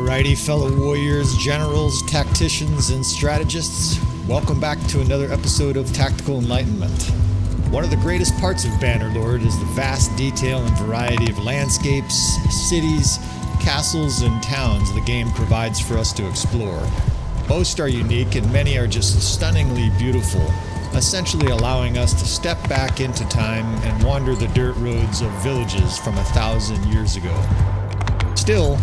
Alrighty, fellow warriors, generals, tacticians, and strategists, welcome back to another episode of Tactical Enlightenment. One of the greatest parts of Bannerlord is the vast detail and variety of landscapes, cities, castles, and towns the game provides for us to explore. Most are unique and many are just stunningly beautiful, essentially allowing us to step back into time and wander the dirt roads of villages from 1,000 years ago. Still,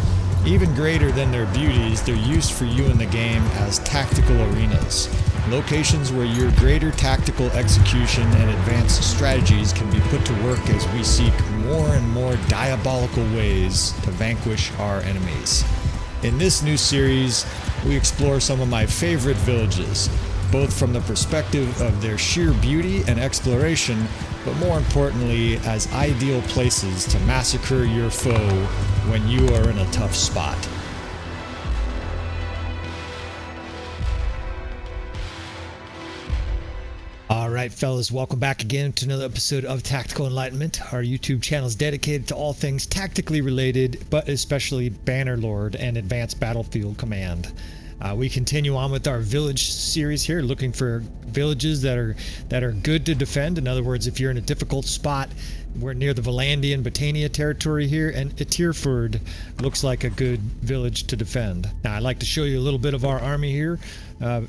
even greater than their beauties, they're used for you in the game as tactical arenas, locations where your greater tactical execution and advanced strategies can be put to work as we seek more and more diabolical ways to vanquish our enemies. In this new series, we explore some of my favorite villages, both from the perspective of their sheer beauty and exploration, but more importantly, as ideal places to massacre your foe when you are in a tough spot. Alright fellas, welcome back again to another episode of Tactical Enlightenment. Our YouTube channel is dedicated to all things tactically related, but especially Bannerlord and Advanced Battlefield Command. We continue on with our village series here, looking for villages that are good to defend. In other words, if you're in a difficult spot, we're near the Vlandia and Britannia territory here, and Etirfurd looks like a good village to defend. Now, I'd like to show you a little bit of our army here,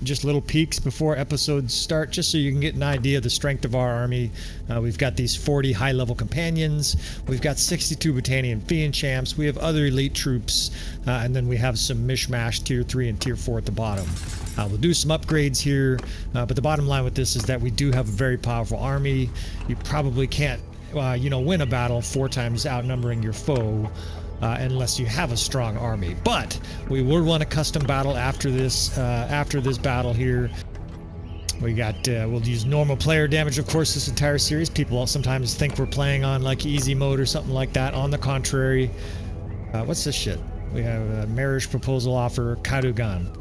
just little peeks before episodes start, just so you can get an idea of the strength of our army. We've got these 40 high-level companions, we've got 62 Britannian Fiend champs, we have other elite troops, and then we have some mishmash tier 3 and tier 4 at the bottom. We'll do some upgrades here, but the bottom line with this is that we do have a very powerful army. You probably can't win a battle 4 times outnumbering your foe unless you have a strong army. But we will run a custom battle after this battle here. We got we'll use normal player damage, of course, this entire series. People sometimes think we're playing on like easy mode or something like that. On the contrary, what's this shit? We have a marriage proposal offer, Kadugan.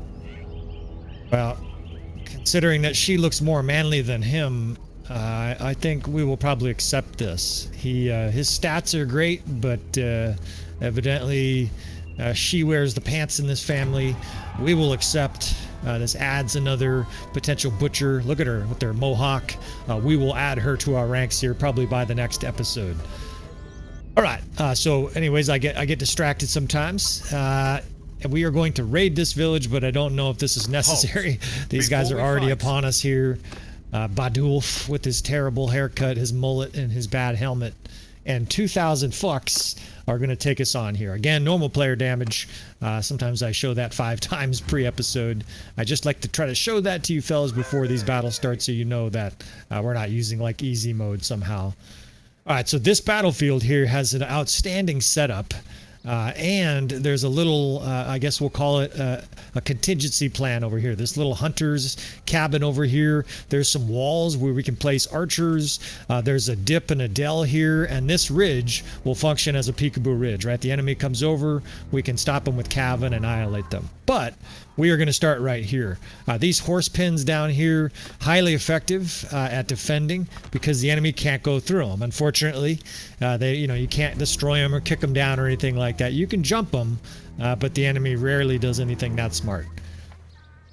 Well, considering that she looks more manly than him, I think we will probably accept this. His stats are great, but evidently she wears the pants in this family. We will accept. This adds another potential butcher. Look at her with her mohawk. We will add her to our ranks here probably by the next episode. All right. So anyways, I get distracted sometimes. And we are going to raid this village, but I don't know if this is necessary. These guys are already upon us here. Badulf with his terrible haircut, his mullet, and his bad helmet. And 2,000 fucks are going to take us on here. Again, normal player damage. Sometimes I show that 5 times pre-episode. I just like to try to show that to you fellas before these battles start so you know that we're not using like easy mode somehow. Alright, so this battlefield here has an outstanding setup. And there's a little, I guess we'll call it a contingency plan over here. This little hunter's cabin over here. There's some walls where we can place archers. There's a dip and a dell here. And this ridge will function as a peekaboo ridge, right? The enemy comes over, we can stop them with cav and annihilate them. But we are going to start right here. These horse pins down here, highly effective at defending because the enemy can't go through them. Unfortunately, you can't destroy them or kick them down or anything like that. You can jump them, but the enemy rarely does anything that smart.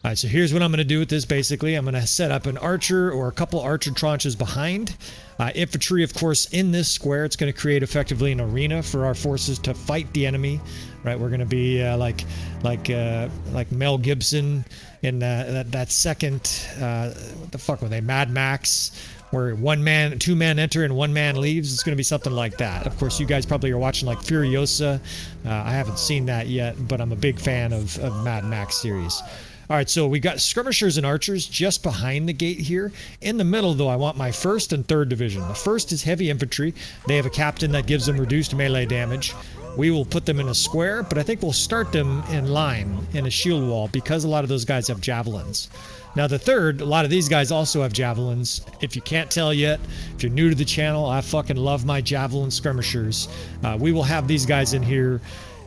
All right, so here's what I'm going to do with this. Basically, I'm going to set up an archer or a couple archer tranches behind. Infantry, of course, in this square. It's going to create effectively an arena for our forces to fight the enemy. Right, we're going to be like Mel Gibson in that second. What the fuck were they? Mad Max, where 2 men enter and 1 man leaves. It's going to be something like that. Of course, you guys probably are watching like Furiosa. I haven't seen that yet, but I'm a big fan of Mad Max series. All right, so we got skirmishers and archers just behind the gate here. In the middle, though, I want my 1st and 3rd division. The 1st is heavy infantry. They have a captain that gives them reduced melee damage. We will put them in a square, but I think we'll start them in line in a shield wall because a lot of those guys have javelins. Now the 3rd, a lot of these guys also have javelins. If you can't tell yet, if you're new to the channel, I fucking love my javelin skirmishers. We will have these guys in here.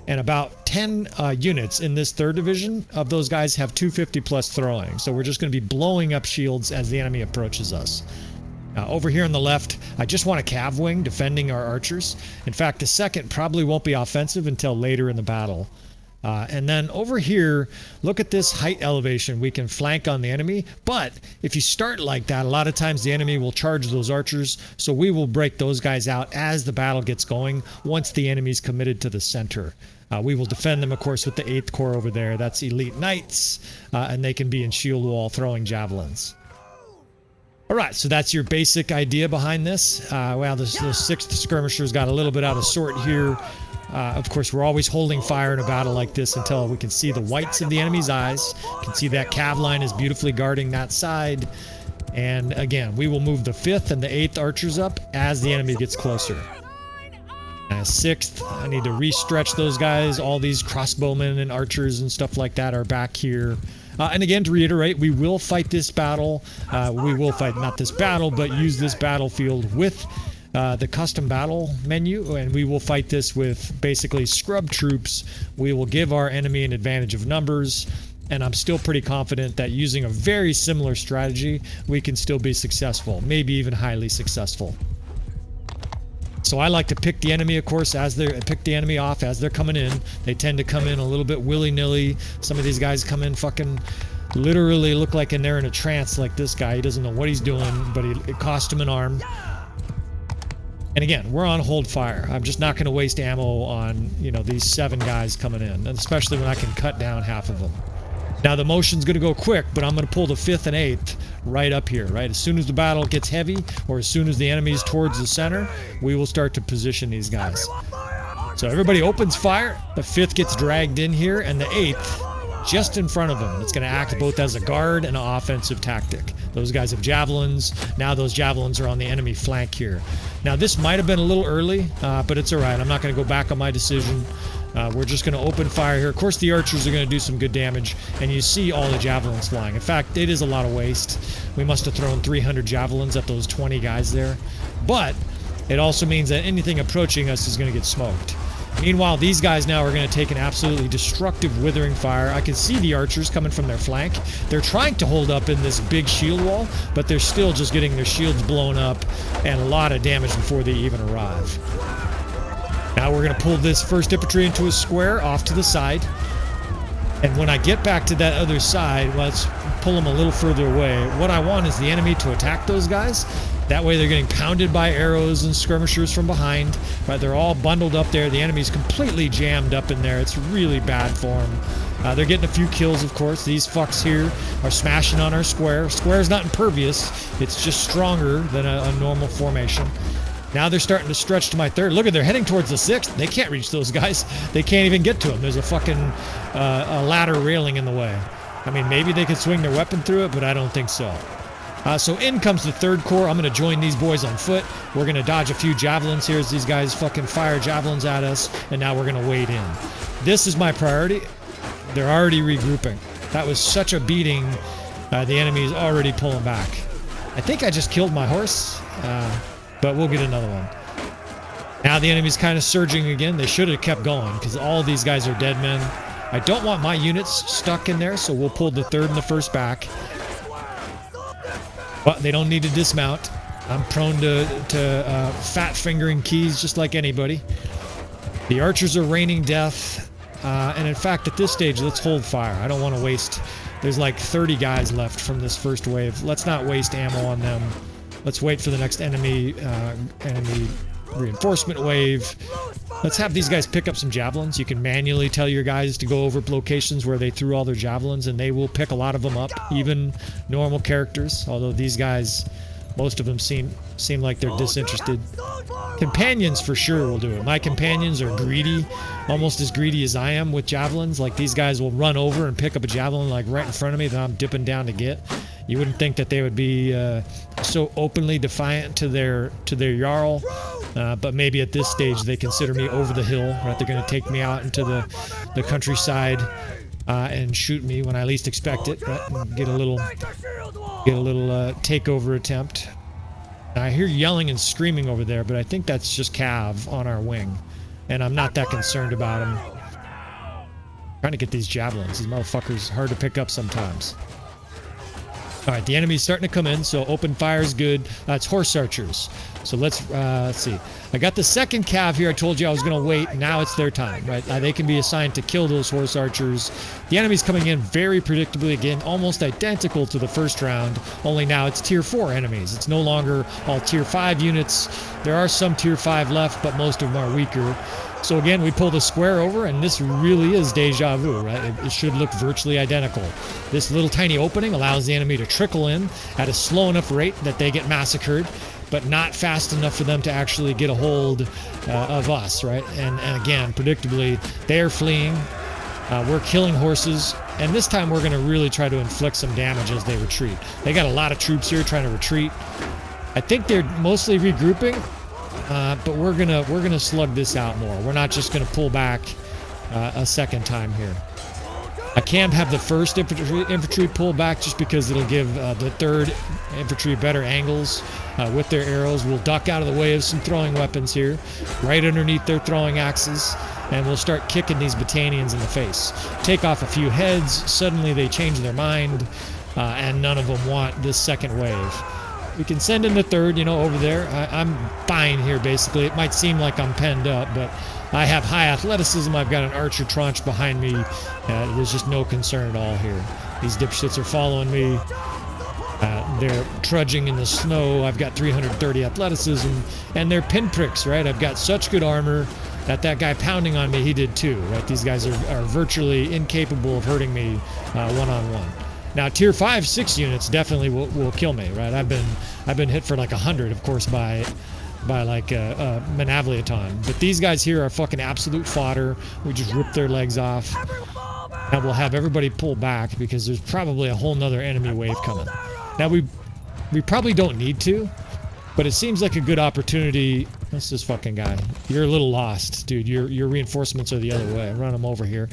And about 10 units in this 3rd division of those guys have 250 plus throwing. So we're just going to be blowing up shields as the enemy approaches us. Over here on the left, I just want a cav wing defending our archers. In fact, the 2nd probably won't be offensive until later in the battle. And then over here, look at this height elevation. We can flank on the enemy, but if you start like that, a lot of times the enemy will charge those archers, so we will break those guys out as the battle gets going once the enemy's committed to the center. We will defend them, of course, with the 8th Corps over there. That's elite knights, and they can be in shield wall throwing javelins. All right, so that's your basic idea behind this. Well, the 6th skirmishers got a little bit out of sort here. Of course, we're always holding fire in a battle like this until we can see the whites of the enemy's eyes. You can see that cav line is beautifully guarding that side. And again, we will move the 5th and the 8th archers up as the enemy gets closer. 6th, I need to re-stretch those guys. All these crossbowmen and archers and stuff like that are back here. And again, to reiterate, we will fight this battle. We will fight, not this battle, but use this battlefield with the custom battle menu, and we will fight this with basically scrub troops. We will give our enemy an advantage of numbers, and I'm still pretty confident that using a very similar strategy, we can still be successful, maybe even highly successful. So I like to pick the enemy, of course, pick the enemy off as they're coming in. They tend to come in a little bit willy-nilly. Some of these guys come in fucking literally look like they're in a trance, like this guy. He doesn't know what he's doing, but it cost him an arm. And again, we're on hold fire. I'm just not going to waste ammo on, you know, these 7 guys coming in, and especially when I can cut down half of them. Now the motion's going to go quick, but I'm going to pull the 5th and 8th right up here, right? As soon as the battle gets heavy, or as soon as the enemy's towards the center, we will start to position these guys. So everybody opens fire. The 5th gets dragged in here, and the 8th just in front of them. It's going to act both as a guard and an offensive tactic. Those guys have javelins. Now those javelins are on the enemy flank here. Now this might have been a little early, but it's all right. I'm not going to go back on my decision. We're just going to open fire here. Of course, the archers are going to do some good damage, and you see all the javelins flying. In fact, it is a lot of waste. We must have thrown 300 javelins at those 20 guys there. But it also means that anything approaching us is going to get smoked. Meanwhile, these guys now are going to take an absolutely destructive withering fire. I can see the archers coming from their flank. They're trying to hold up in this big shield wall, but they're still just getting their shields blown up and a lot of damage before they even arrive. Now we're going to pull this 1st infantry into a square off to the side. And when I get back to that other side, let's pull them a little further away. What I want is the enemy to attack those guys. That way they're getting pounded by arrows and skirmishers from behind. Right, they're all bundled up there. The enemy's completely jammed up in there. It's really bad for them. They're getting a few kills, of course. These fucks here are smashing on our square. Square's not impervious. It's just stronger than a normal formation. Now they're starting to stretch to my 3rd. Look at, they're heading towards the 6th. They can't reach those guys. They can't even get to them. There's a fucking a ladder railing in the way. I mean, maybe they could swing their weapon through it, but I don't think so. So in comes the 3rd Corps. I'm going to join these boys on foot. We're going to dodge a few javelins here as these guys fucking fire javelins at us, and now we're going to wade in. This is my priority. They're already regrouping. That was such a beating. The enemy is already pulling back. I think I just killed my horse, but we'll get another one. Now the enemy's kind of surging again. They should have kept going because all of these guys are dead men. I don't want my units stuck in there, so we'll pull the 3rd and the 1st back. But they don't need to dismount. I'm prone to fat fingering keys just like anybody. The archers are raining death. And in fact, at this stage, let's hold fire. I don't want to waste... There's like 30 guys left from this 1st wave. Let's not waste ammo on them. Let's wait for the next enemy reinforcement wave. Let's have these guys pick up some javelins. You can manually tell your guys to go over locations where they threw all their javelins, and they will pick a lot of them up, even normal characters. Although these guys, most of them seem like they're disinterested. Companions for sure will do it. My companions are greedy, almost as greedy as I am with javelins. Like these guys will run over and pick up a javelin like right in front of me that I'm dipping down to get. You wouldn't think that they would be so openly defiant to their Jarl, but maybe at this stage they consider me over the hill. Right? They're going to take me out into the countryside and shoot me when I least expect it. Right? And get a little takeover attempt. I hear yelling and screaming over there, but I think that's just Cav on our wing, and I'm not that concerned about him. Trying to get these javelins. These motherfuckers hard to pick up sometimes. All right, the enemy's starting to come in, so open fire is good. It's horse archers. So let's see. I got the second cav here. I told you I was going to wait. Now it's their time, right? They can be assigned to kill those horse archers. The enemy's coming in very predictably again, almost identical to the first round, only now it's tier 4 enemies. It's no longer all tier 5 units. There are some tier 5 left, but most of them are weaker. So again, we pull the square over, and this really is deja vu, right? It should look virtually identical. This little tiny opening allows the enemy to trickle in at a slow enough rate that they get massacred, but not fast enough for them to actually get a hold of us, right? And again, predictably, they're fleeing. We're killing horses, and this time we're going to really try to inflict some damage as they retreat. They got a lot of troops here trying to retreat. I think they're mostly regrouping. But we're gonna slug this out more. We're not just gonna pull back a second time here. I can't have the first infantry pull back just because it'll give the third infantry better angles with their arrows. We'll duck out of the way of some throwing weapons here, right underneath their throwing axes, and we'll start kicking these Battanians in the face. Take off a few heads. Suddenly they change their mind, and none of them want this second wave. We can send in the third, over there. I'm fine here, basically. It might seem like I'm penned up, but I have high athleticism. I've got an archer tranche behind me. There's just no concern at all here. These dipshits are following me. They're trudging in the snow. I've got 330 athleticism, and they're pinpricks, right? I've got such good armor that guy pounding on me, he did too, right? These guys are virtually incapable of hurting me one-on-one. Now, tier 5, 6 units definitely will kill me, right? I've been hit for like 100, of course, by like Manavliaton. But these guys here are fucking absolute fodder. We just rip their legs off, and we'll have everybody pull back because there's probably a whole nother enemy wave coming. Now we probably don't need to, but it seems like a good opportunity. That's this fucking guy. You're a little lost, dude. Your reinforcements are the other way. Run them over here.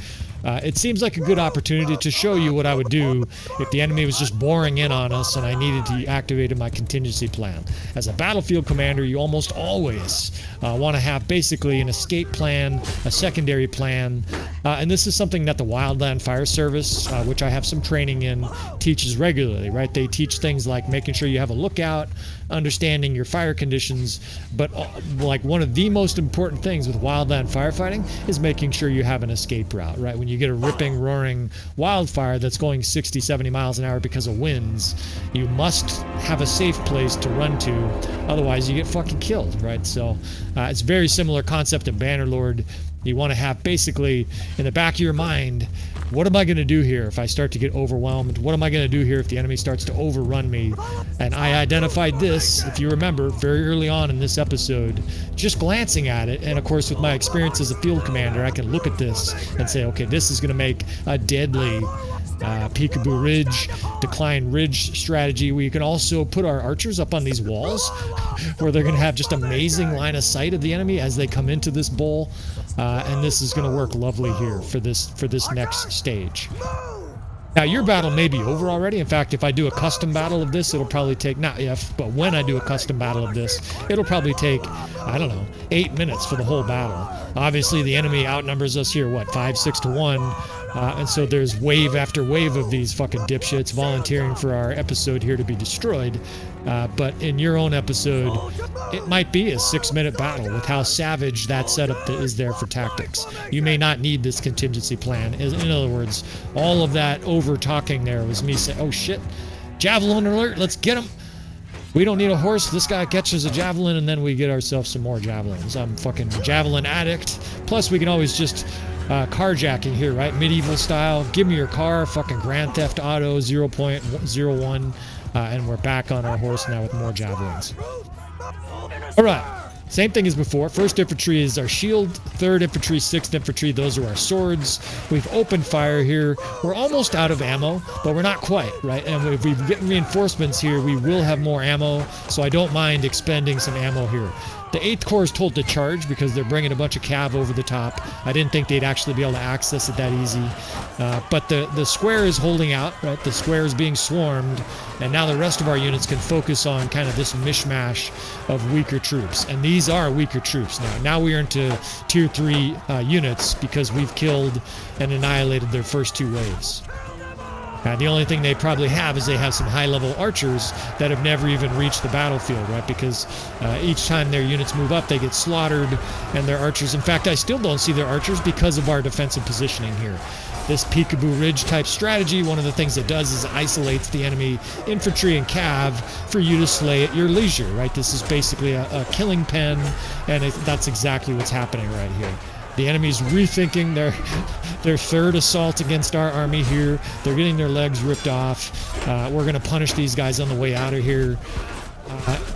It seems like a good opportunity to show you what I would do if the enemy was just boring in on us and I needed to activate my contingency plan. As a battlefield commander, you almost always want to have basically an escape plan, a secondary plan, and this is something that the Wildland Fire Service, which I have some training in, teaches regularly, right? They teach things like making sure you have a lookout, understanding your fire conditions, but like one of the most important things with wildland firefighting is making sure you have an escape route, right? When you get a ripping, roaring wildfire that's going 60, 70 miles an hour because of winds, you must have a safe place to run to, otherwise you get fucking killed, right? So it's a very similar concept in Bannerlord. You want to have basically in the back of your mind, what am I going to do here if I start to get overwhelmed? What am I going to do here if the enemy starts to overrun me? And I identified this, if you remember, very early on in this episode, just glancing at it. And of course, with my experience as a field commander, I can look at this and say, okay, this is going to make a deadly peekaboo ridge, decline ridge strategy. We can also put our archers up on these walls where they're going to have just amazing line of sight of the enemy as they come into this bowl. And this is going to work lovely here for this next stage. Now, your battle may be over already. In fact, if I do a custom battle of this, it'll probably take, not if, but when I do a custom battle of this, it'll probably take, I don't know, 8 minutes for the whole battle. Obviously, the enemy outnumbers us here, what, 5, 6 to 1? And so there's wave after wave of these fucking dipshits volunteering for our episode here to be destroyed. But in your own episode, it might be a 6-minute battle with how savage that setup is there for tactics. You may not need this contingency plan. In other words, all of that over-talking there was me saying, oh shit, javelin alert, let's get him. We don't need a horse. This guy catches a javelin, and then we get ourselves some more javelins. I'm fucking javelin addict. Plus, we can always just carjacking here, right? Medieval style. Give me your car. Fucking Grand Theft Auto 0.01. And we're back on our horse now with more javelins. All right. Same thing as before. 1st Infantry is our shield. 3rd Infantry, 6th Infantry, those are our swords. We've opened fire here. We're almost out of ammo, but we're not quite, right? And if we get reinforcements here, we will have more ammo, so I don't mind expending some ammo here. The 8th Corps is told to charge because they're bringing a bunch of cav over the top. I didn't think they'd actually be able to access it that easy. But the square is holding out, right? The square is being swarmed, and now the rest of our units can focus on kind of this mishmash of weaker troops. And these are weaker troops now. Now we are into tier 3 units because we've killed and annihilated their first 2 waves. The only thing they probably have is they have some high-level archers that have never even reached the battlefield, right? Because each time their units move up, they get slaughtered, and their archers... In fact, I still don't see their archers because of our defensive positioning here. This peekaboo ridge type strategy, one of the things it does is isolates the enemy infantry and cav for you to slay at your leisure, right? This is basically a killing pen, and that's exactly what's happening right here. The enemy's rethinking their third assault against our army here. They're getting their legs ripped off. We're going to punish these guys on the way out of here.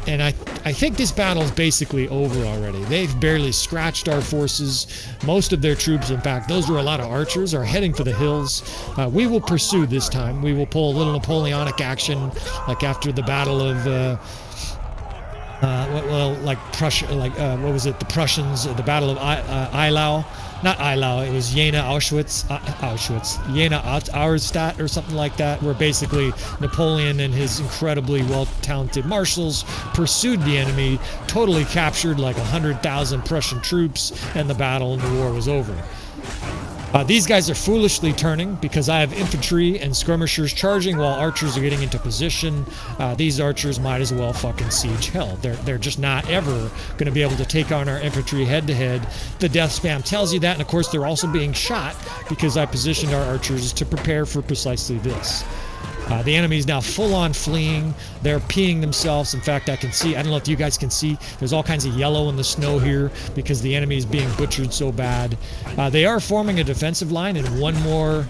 And I think this battle is basically over already. They've barely scratched our forces. Most of their troops, in fact, those were a lot of archers, are heading for the hills. We will pursue this time. We will pull a little Napoleonic action, like after the Battle of... like Prussia, what was it? The Prussians, the Battle of Eylau. Not Eylau, it was Jena Jena Auerstadt or something like that, where basically Napoleon and his incredibly well-talented marshals pursued the enemy, totally captured like 100,000 Prussian troops, and the battle and the war was over. These guys are foolishly turning because I have infantry and skirmishers charging while archers are getting into position. These archers might as well fucking siege hell. They're just not ever going to be able to take on our infantry head-to-head. The death spam tells you that, and of course they're also being shot because I positioned our archers to prepare for precisely this. The enemy is now full-on fleeing. They're peeing themselves. In fact, I can see, I don't know if you guys can see, there's all kinds of yellow in the snow here because the enemy is being butchered so bad. They are forming a defensive line, and one more,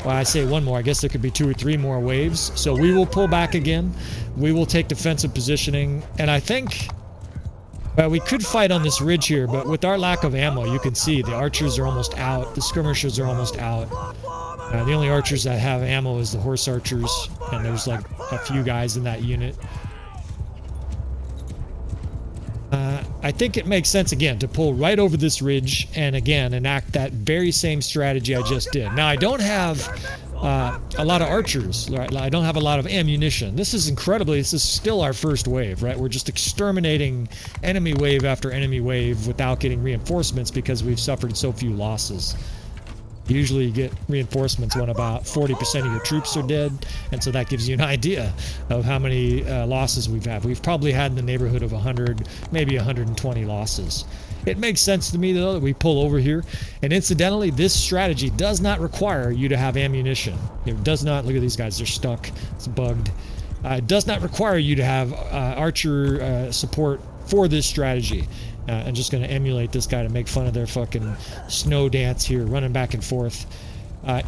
well, I say one more, I guess there could be 2 or 3 more waves. So we will pull back again. We will take defensive positioning, and I think... we could fight on this ridge here, but with our lack of ammo, you can see the archers are almost out, the skirmishers are almost out. The only archers that have ammo is the horse archers, and there's like a few guys in that unit. I think it makes sense, again, to pull right over this ridge and, again, enact that very same strategy I just did. Now, I don't have a lot of archers, right? I don't have a lot of ammunition. This is still our first wave, right? We're just exterminating enemy wave after enemy wave without getting reinforcements because we've suffered so few losses. Usually you get reinforcements when about 40% of your troops are dead, and so that gives you an idea of how many losses we've had. We've probably had in the neighborhood of 100, maybe 120 losses. It makes sense to me, though, that we pull over here, and incidentally, this strategy does not require you to have ammunition. It does not, look at these guys, they're stuck, it's bugged. It does not require you to have archer support for this strategy. I'm just going to emulate this guy to make fun of their fucking snow dance here, running back and forth.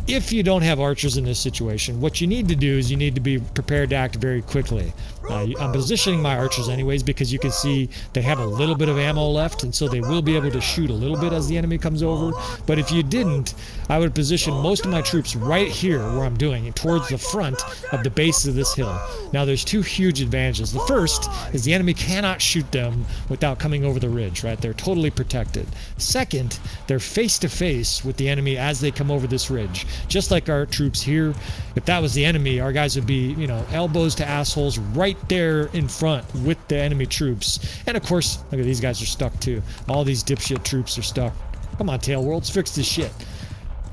If you don't have archers in this situation, what you need to do is you need to be prepared to act very quickly. I'm positioning my archers anyways because you can see they have a little bit of ammo left, and so they will be able to shoot a little bit as the enemy comes over. But if you didn't, I would position most of my troops right here where I'm doing it, towards the front of the base of this hill. Now there's 2 huge advantages. The first is the enemy cannot shoot them without coming over the ridge, right? They're totally protected. Second, they're face to face with the enemy as they come over this ridge. Just like our troops here. If that was the enemy, our guys would be, you know, elbows to assholes right there in front with the enemy troops. And of course, look at these guys are stuck too. All these dipshit troops are stuck. Come on, Tail Worlds, fix this shit.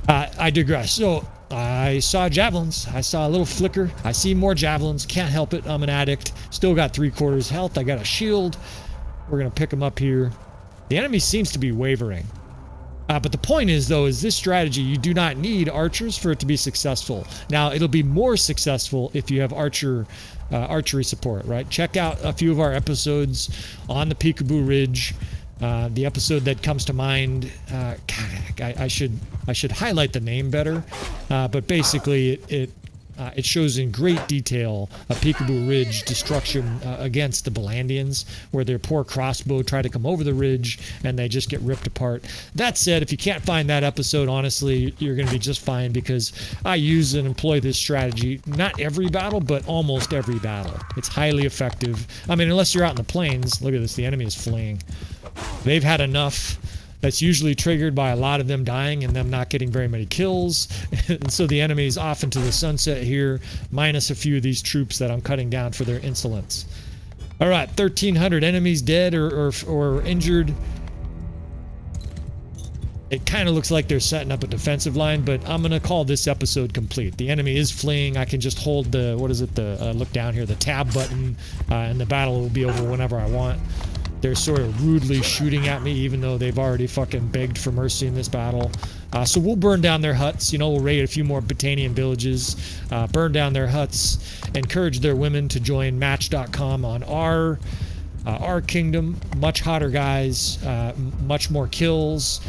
I digress. So I saw javelins. I saw a little flicker. I see more javelins. Can't help it. I'm an addict. Still got 3/4 health. I got a shield. We're gonna pick them up here. The enemy seems to be wavering. But the point is, though, is this strategy, you do not need archers for it to be successful. Now, it'll be more successful if you have archery support, right? Check out a few of our episodes on the Peekaboo Ridge. The episode that comes to mind, God, I should highlight the name better, but basically it shows in great detail a Peekaboo Ridge destruction against the Vlandians, where their poor crossbow try to come over the ridge and they just get ripped apart. That said, if you can't find that episode, honestly, you're going to be just fine because I use and employ this strategy not every battle, but almost every battle. It's highly effective. I mean, unless you're out in the plains. Look at this, the enemy is fleeing. They've had enough. That's usually triggered by a lot of them dying and them not getting very many kills. And so the enemy is off into the sunset here, minus a few of these troops that I'm cutting down for their insolence. All right, 1,300 enemies dead or injured. It kind of looks like they're setting up a defensive line, but I'm going to call this episode complete. The enemy is fleeing. I can just hold the, what is it, the, look down here, the tab button, and the battle will be over whenever I want. They're sort of rudely shooting at me, even though they've already fucking begged for mercy in this battle. So we'll burn down their huts. You know, we'll raid a few more Botanian villages, burn down their huts, encourage their women to join Match.com on our kingdom. Much hotter guys, much more kills.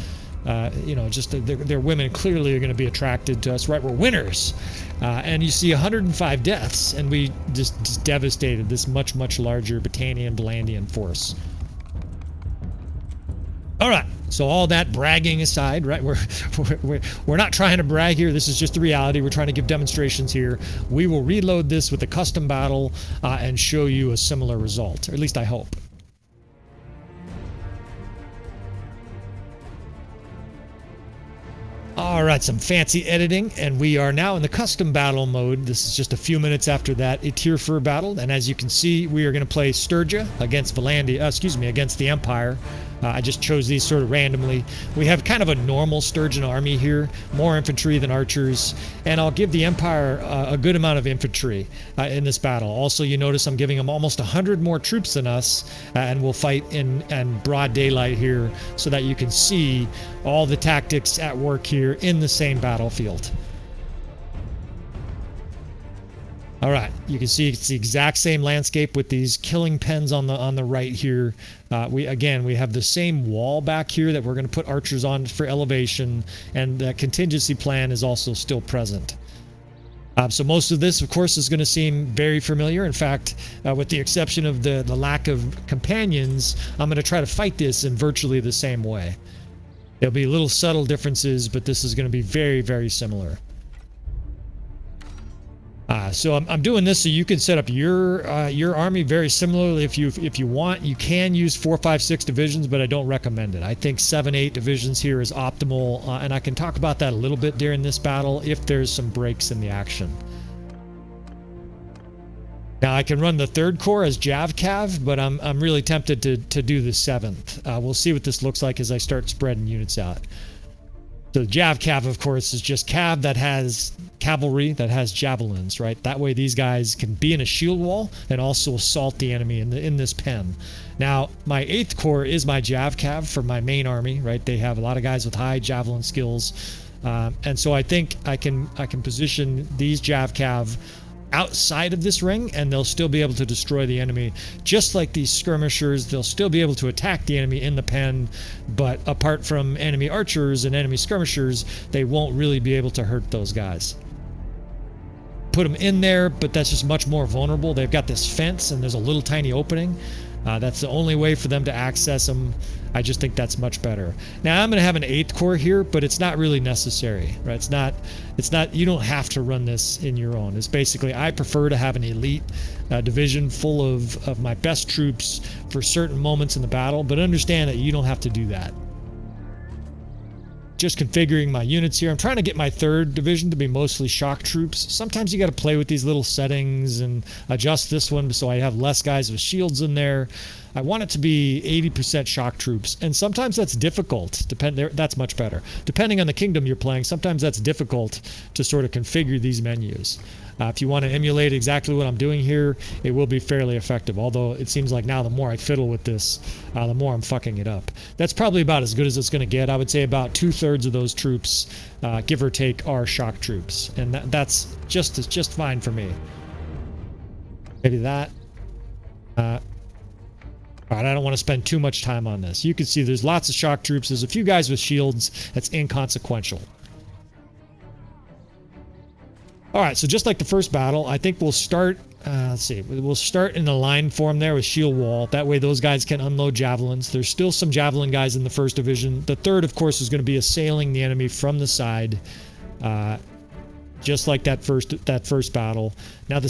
You know, just their women clearly are going to be attracted to us, right? We're winners. And you see 105 deaths, and we just devastated this much, much larger Botanian Vlandian force. All right, so all that bragging aside, right? We're not trying to brag here. This is just the reality. We're trying to give demonstrations here. We will reload this with a custom battle and show you a similar result, or at least I hope. All right, some fancy editing, and we are now in the custom battle mode. This is just a few minutes after that Etirfurd battle, and as you can see, we are going to play Sturgia against Vlandia, against the Empire. I just chose these sort of randomly. We have kind of a normal Sturgian army here, more infantry than archers, and I'll give the Empire a good amount of infantry in this battle. Also, you notice I'm giving them almost 100 more troops than us, and we'll fight in broad daylight here so that you can see all the tactics at work here in the same battlefield. All right, you can see it's the exact same landscape with these killing pens on the right here. We have the same wall back here that we're going to put archers on for elevation, and the contingency plan is also still present. So most of this, of course, is going to seem very familiar. In fact, with the exception of the lack of companions, I'm going to try to fight this in virtually the same way. There'll be little subtle differences, but this is going to be very, very similar. So I'm doing this so you can set up your army very similarly if you want. You can use 4, 5, 6 divisions, but I don't recommend it. I think 7, 8 divisions here is optimal, and I can talk about that a little bit during this battle if there's some breaks in the action. Now I can run the 3rd Corps as Jav-Cav, but I'm really tempted to do the 7th. We'll see what this looks like as I start spreading units out. So the Jav-Cav, of course, is just cav that has cavalry that has javelins, right? That way these guys can be in a shield wall and also assault the enemy in this pen. Now, my 8th Corps is my Jav-Cav for my main army, right? They have a lot of guys with high javelin skills. And so I think I can position these Jav-Cav outside of this ring, and they'll still be able to destroy the enemy. Just like these skirmishers, they'll still be able to attack the enemy in the pen, but apart from enemy archers and enemy skirmishers, they won't really be able to hurt those guys. Put them in there, but that's just much more vulnerable. They've got this fence, and there's a little tiny opening. That's the only way for them to access them. I just think that's much better. Now I'm going to have an 8th Corps here, but it's not really necessary, right? It's not, you don't have to run this in your own. It's basically, I prefer to have an elite division full of my best troops for certain moments in the battle, but understand that you don't have to do that. Just configuring my units here. I'm trying to get my 3rd division to be mostly shock troops. Sometimes you got to play with these little settings and adjust this one so I have less guys with shields in there. I want it to be 80% shock troops, and sometimes that's difficult. That's much better. Depending on the kingdom you're playing, sometimes that's difficult to sort of configure these menus. If you want to emulate exactly what I'm doing here, it will be fairly effective, although it seems like now the more I fiddle with this, the more I'm fucking it up. That's probably about as good as it's going to get. I would say about 2/3 of those troops, give or take, are shock troops, and that's just fine for me. Maybe that. All right, I don't want to spend too much time on this. You can see there's lots of shock troops. There's a few guys with shields. That's inconsequential. All right, so just like the first battle, I think we'll start, let's see, we'll start in a line form there with shield wall. That way those guys can unload javelins. There's still some javelin guys in the 1st division. The 3rd, of course, is going to be assailing the enemy from the side, just like that first battle. Now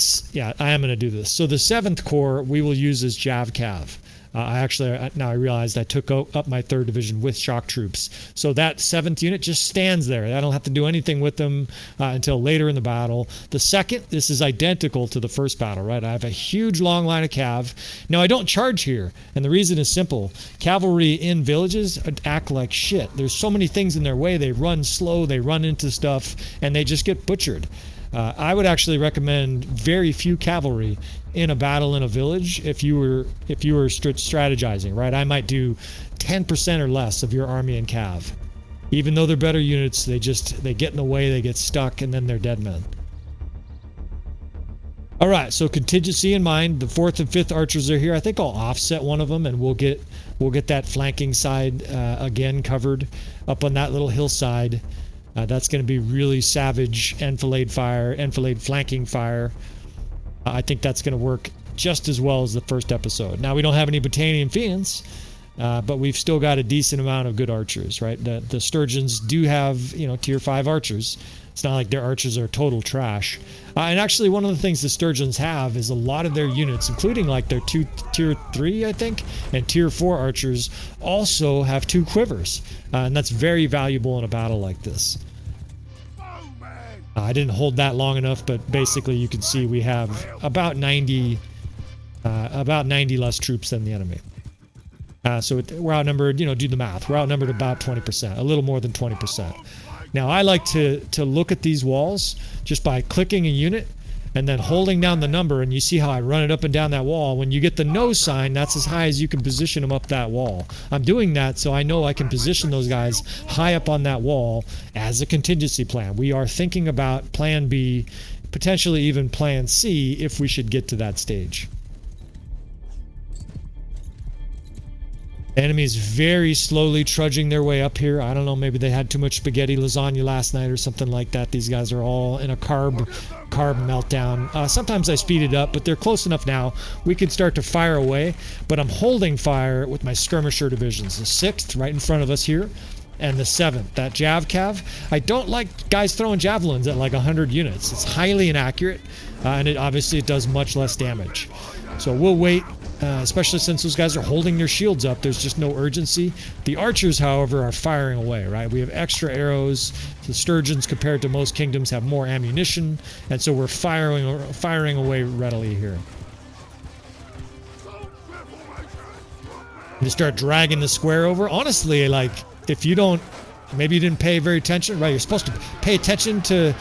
I am going to do this. So the 7th Corps we will use as Jav-Cav. Now I realized I took up my 3rd Division with shock troops. So that 7th unit just stands there. I don't have to do anything with them until later in the battle. The 2nd, this is identical to the 1st battle, right? I have a huge long line of cav. Now I don't charge here, and the reason is simple. Cavalry in villages act like shit. There's so many things in their way. They run slow, they run into stuff, and they just get butchered. I would actually recommend very few cavalry in a battle in a village if you were strategizing, right? I might do 10% or less of your army and cav. Even though they're better units, they get in the way, they get stuck, and then they're dead men. All right, so contingency in mind. The 4th and 5th archers are here. I think I'll offset one of them, and we'll get that flanking side again covered up on that little hillside. That's going to be really savage enfilade flanking fire. I think that's going to work just as well as the 1st episode. Now, we don't have any Botanian Fiends, but we've still got a decent amount of good archers, right? The Sturgians do have, tier 5 archers. It's not like their archers are total trash. And actually, one of the things the Sturgians have is a lot of their units, including like their tier 3, I think, and tier 4 archers, also have 2 quivers. And that's very valuable in a battle like this. I didn't hold that long enough, but basically you can see we have about 90 less troops than the enemy. So we're outnumbered, do the math. We're outnumbered about 20%, a little more than 20%. Now, I like to look at these walls just by clicking a unit and then holding down the number, and you see how I run it up and down that wall. When you get the no sign, that's as high as you can position them up that wall. I'm doing that so I know I can position those guys high up on that wall as a contingency plan. We are thinking about plan B, potentially even plan C if we should get to that stage. The enemy's very slowly trudging their way up here. I don't know, maybe they had too much spaghetti lasagna last night or something like that. These guys are all in a carb meltdown. Sometimes I speed it up, but they're close enough now. We can start to fire away, but I'm holding fire with my skirmisher divisions. The 6th right in front of us here, and the 7th, that Jav Cav. I don't like guys throwing javelins at like 100 units. It's highly inaccurate, and it does much less damage. So we'll wait. Especially since those guys are holding their shields up, there's just no urgency. The archers, however, are firing away, right? We have extra arrows. The Sturgians, compared to most kingdoms, have more ammunition, and so we're firing away readily here. You start dragging the square over. Honestly, like, if you don't, maybe you didn't pay very attention, right? You're supposed to pay attention to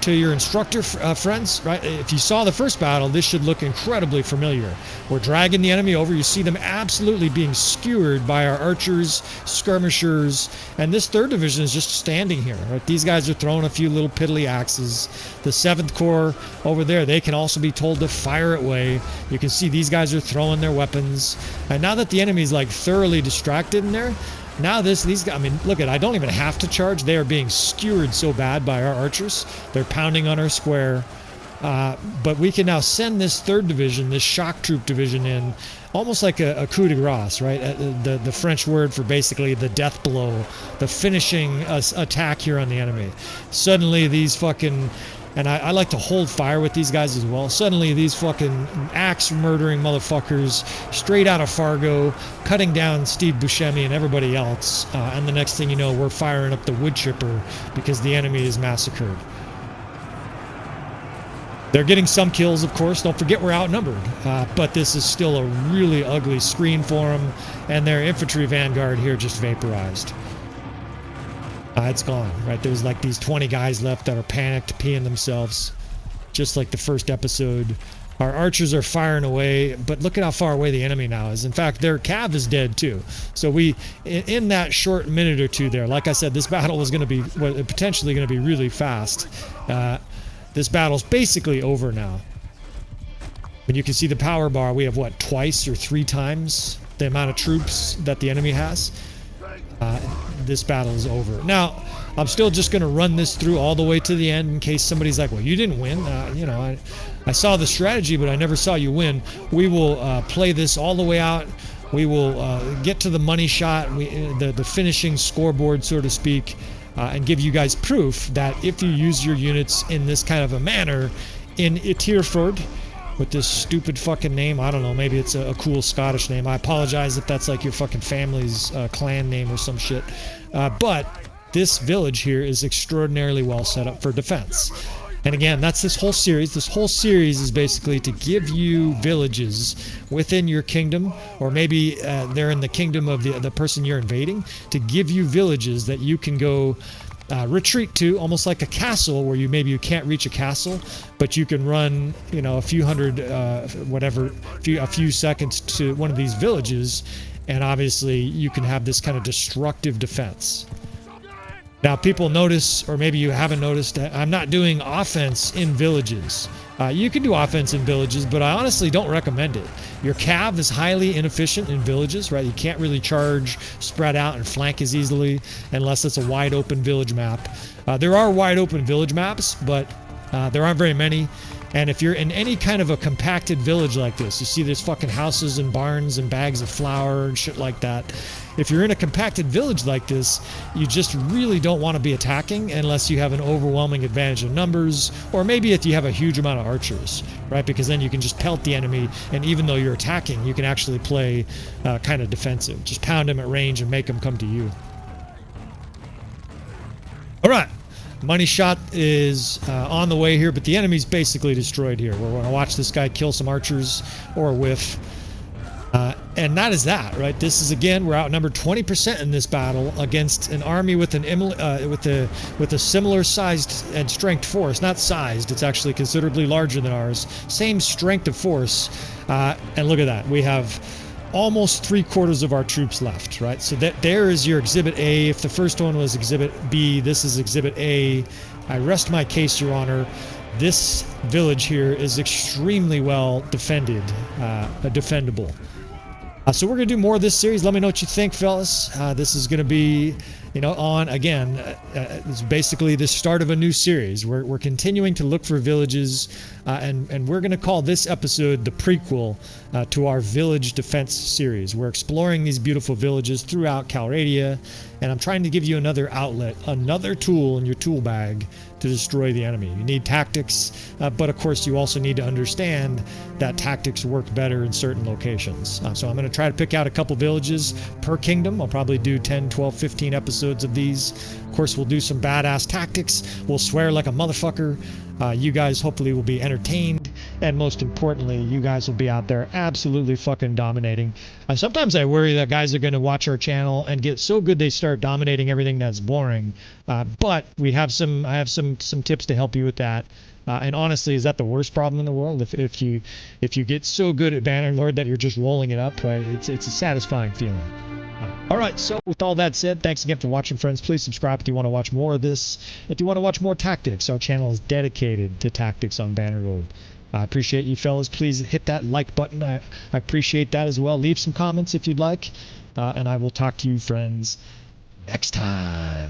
your instructor friends, right? If you saw the 1st battle, this should look incredibly familiar. We're dragging the enemy over. You see them absolutely being skewered by our archers, skirmishers, and this 3rd division is just standing here, right? These guys are throwing a few little piddly axes. The 7th Corps over there, they can also be told to fire away. You can see these guys are throwing their weapons. And now that the enemy's like thoroughly distracted in there, now these guys, I mean, look I don't even have to charge. They are being skewered so bad by our archers. They're pounding on our square. But we can now send this 3rd division, this shock troop division in, almost like a coup de grace, right? The French word for basically the death blow, the finishing attack here on the enemy. Suddenly these fucking... And I like to hold fire with these guys as well. Suddenly, these fucking axe-murdering motherfuckers, straight out of Fargo, cutting down Steve Buscemi and everybody else. And the next thing you know, we're firing up the wood chipper because the enemy is massacred. They're getting some kills, of course. Don't forget we're outnumbered. But this is still a really ugly screen for them. And their infantry vanguard here just vaporized. It's gone, right? There's like these 20 guys left that are panicked, peeing themselves, just like the 1st episode. Our archers are firing away, but look at how far away the enemy now is. In fact, their cav is dead too. So in that short minute or two there, like I said, this battle was going to be potentially going to be really fast. This battle's basically over now. And you can see the power bar. We have what, twice or 3 times the amount of troops that the enemy has. This battle is over. Now, I'm still just going to run this through all the way to the end in case somebody's like, well, you didn't win. I saw the strategy, but I never saw you win. We will play this all the way out. We will get to the money shot, the finishing scoreboard, so to speak, and give you guys proof that if you use your units in this kind of a manner in Etirfurd, with this stupid fucking name. I don't know, maybe it's a cool Scottish name. I apologize if that's like your fucking family's clan name or some shit. But this village here is extraordinarily well set up for defense. And again, that's this whole series. This whole series is basically to give you villages within your kingdom, or maybe they're in the kingdom of the person you're invading, to give you villages that you can go retreat to, almost like a castle, where maybe you can't reach a castle, but you can run, you know, a few hundred, a few seconds to one of these villages, and obviously you can have this kind of destructive defense. Now, people notice, or maybe you haven't noticed, I'm not doing offense in villages. You can do offense in villages, but I honestly don't recommend it. Your cav is highly inefficient in villages, right? You can't really charge, spread out, and flank as easily unless it's a wide open village map. There are wide open village maps, but there aren't very many. And if you're in any kind of a compacted village like this, you see there's fucking houses and barns and bags of flour and shit like that. If you're in a compacted village like this, you just really don't want to be attacking unless you have an overwhelming advantage of numbers, or maybe if you have a huge amount of archers, right? Because then you can just pelt the enemy, and even though you're attacking, you can actually play kind of defensive. Just pound them at range and make them come to you. All right. Money shot is on the way here, but the enemy's basically destroyed here. We're going to watch this guy kill some archers or whiff. And that is that, right? This is, again, we're outnumbered 20% in this battle against an army with a similar sized and strength force. Not sized, it's actually considerably larger than ours. Same strength of force. And look at that. We have almost 3/4 of our troops left, right? So there is your Exhibit A. If the first one was Exhibit B, this is Exhibit A. I rest my case, Your Honor. This village here is extremely well defended, defendable. So we're going to do more of this series. Let me know what you think, fellas. This is going to be, you know, on, again, it's basically the start of a new series. We're continuing to look for villages, and we're going to call this episode the prequel to our village defense series. We're exploring these beautiful villages throughout Calradia, and I'm trying to give you another outlet, another tool in your tool bag to destroy the enemy. You need tactics, but of course you also need to understand that tactics work better in certain locations. So I'm going to try to pick out a couple villages per kingdom. I'll probably do 10, 12, 15 episodes of these. Of course, we'll do some badass tactics. We'll swear like a motherfucker. You guys hopefully will be entertained, and most importantly, you guys will be out there absolutely fucking dominating. Sometimes I worry that guys are going to watch our channel and get so good they start dominating everything that's boring. But I have some tips to help you with that. And honestly, is that the worst problem in the world? If you get so good at Bannerlord that you're just rolling it up, right? It's a satisfying feeling. All right, so with all that said, thanks again for watching, friends. Please subscribe if you want to watch more of this. If you want to watch more tactics, our channel is dedicated to tactics on Bannerlord. I appreciate you, fellas. Please hit that like button. I appreciate that as well. Leave some comments if you'd like. And I will talk to you, friends, next time.